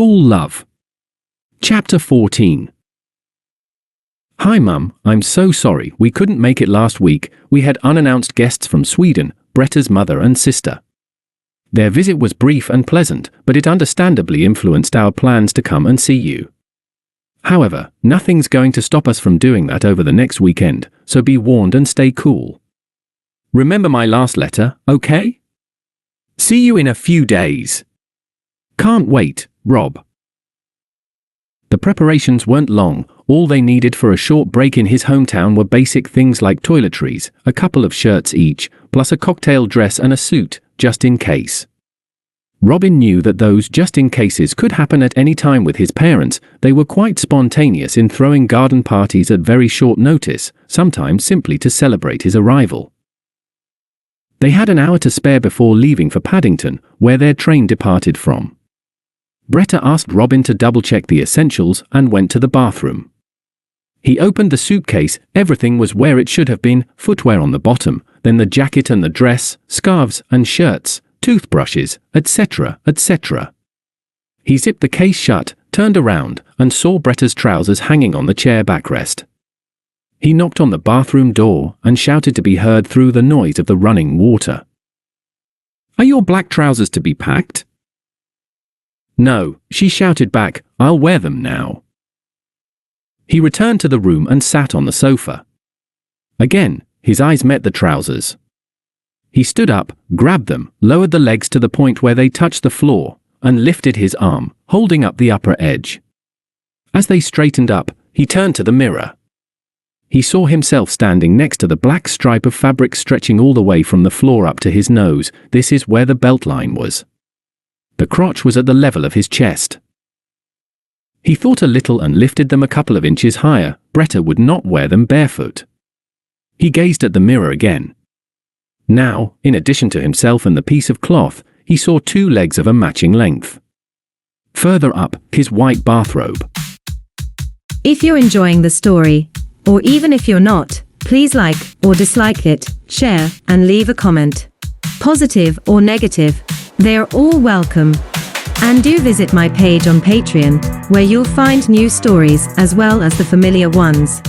Tall Love. Chapter 14. Hi Mum, I'm so sorry we couldn't make it last week. We had unannounced guests from Sweden, Bretta's mother and sister. Their visit was brief and pleasant, but it understandably influenced our plans to come and see you. However, nothing's going to stop us from doing that over the next weekend, so be warned and stay cool. Remember my last letter, okay? See you in a few days. Can't wait, Rob. The preparations weren't long. All they needed for a short break in his hometown were basic things like toiletries, a couple of shirts each, plus a cocktail dress and a suit, just in case. Robin knew that those just-in-cases could happen at any time with his parents. They were quite spontaneous in throwing garden parties at very short notice, sometimes simply to celebrate his arrival. They had an hour to spare before leaving for Paddington, where their train departed from. Bretta asked Robin to double-check the essentials and went to the bathroom. He opened the suitcase. Everything was where it should have been, footwear on the bottom, then the jacket and the dress, scarves and shirts, toothbrushes, etc., etc. He zipped the case shut, turned around, and saw Bretta's trousers hanging on the chair backrest. He knocked on the bathroom door and shouted to be heard through the noise of the running water. "Are your black trousers to be packed?" "No," she shouted back, "I'll wear them now." He returned to the room and sat on the sofa. Again, his eyes met the trousers. He stood up, grabbed them, lowered the legs to the point where they touched the floor, and lifted his arm, holding up the upper edge. As they straightened up, he turned to the mirror. He saw himself standing next to the black stripe of fabric stretching all the way from the floor up to his nose. This is where the belt line was. The crotch was at the level of his chest. He thought a little and lifted them a couple of inches higher. Bretta would not wear them barefoot. He gazed at the mirror again. Now, in addition to himself and the piece of cloth, he saw two legs of a matching length. Further up, his white bathrobe. If you're enjoying the story, or even if you're not, please like or dislike it, share, and leave a comment. Positive or negative, they are all welcome. And do visit my page on Patreon, where you'll find new stories as well as the familiar ones.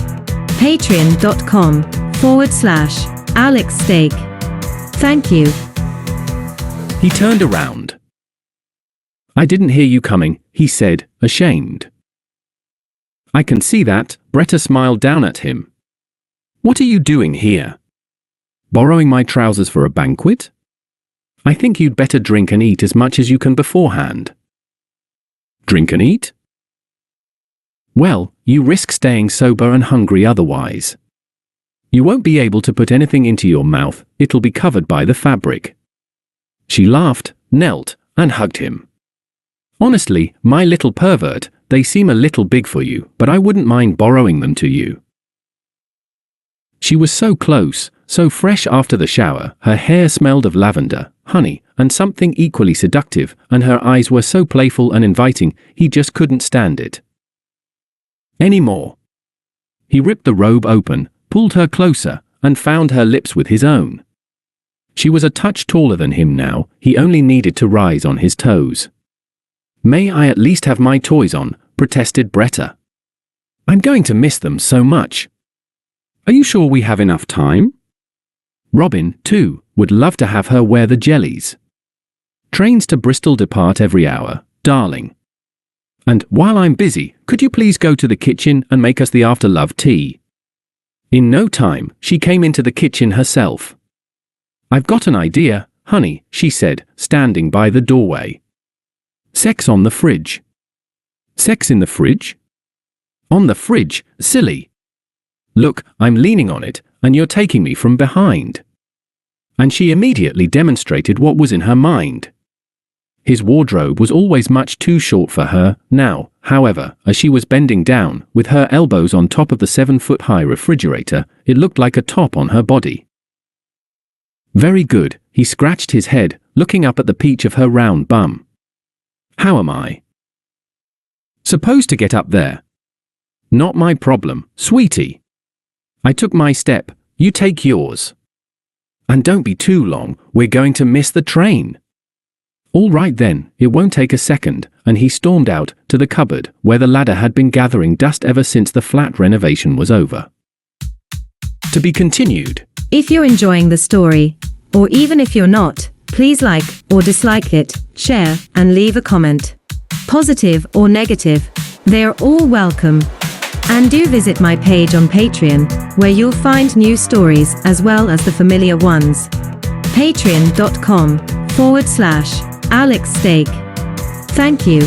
Patreon.com/Alex Steak. Thank you. He turned around. "I didn't hear you coming," he said, ashamed. "I can see that," Bretta smiled down at him. "What are you doing here? Borrowing my trousers for a banquet? I think you'd better drink and eat as much as you can beforehand." "Drink and eat?" "Well, you risk staying sober and hungry otherwise. You won't be able to put anything into your mouth, it'll be covered by the fabric." She laughed, knelt, and hugged him. "Honestly, my little pervert, they seem a little big for you, but I wouldn't mind borrowing them to you." She was so close, so fresh after the shower. Her hair smelled of lavender, honey, and something equally seductive, and her eyes were so playful and inviting, he just couldn't stand it anymore. He ripped the robe open, pulled her closer, and found her lips with his own. She was a touch taller than him now. He only needed to rise on his toes. "May I at least have my toys on?" protested Bretta. "I'm going to miss them so much." "Are you sure we have enough time?" Robin, too, would love to have her wear the jellies. "Trains to Bristol depart every hour, darling. And while I'm busy, could you please go to the kitchen and make us the after-love tea?" In no time, she came into the kitchen herself. "I've got an idea, honey," she said, standing by the doorway. "Sex on the fridge." "Sex in the fridge?" "On the fridge, silly. Look, I'm leaning on it, and you're taking me from behind." And she immediately demonstrated what was in her mind. His wardrobe was always much too short for her. Now, however, as she was bending down, with her elbows on top of the 7-foot-high refrigerator, it looked like a top on her body. "Very good," he scratched his head, looking up at the peach of her round bum. "How am I supposed to get up there?" "Not my problem, sweetie. I took my step, you take yours. And don't be too long, we're going to miss the train." All right then, it won't take a second, and he stormed out to the cupboard where the ladder had been gathering dust ever since the flat renovation was over. To be continued. If you're enjoying the story, or even if you're not, please like or dislike it, share, and leave a comment. Positive or negative, they are all welcome. And do visit my page on Patreon, where you'll find new stories as well as the familiar ones. Patreon.com/Alex Steak. Thank you.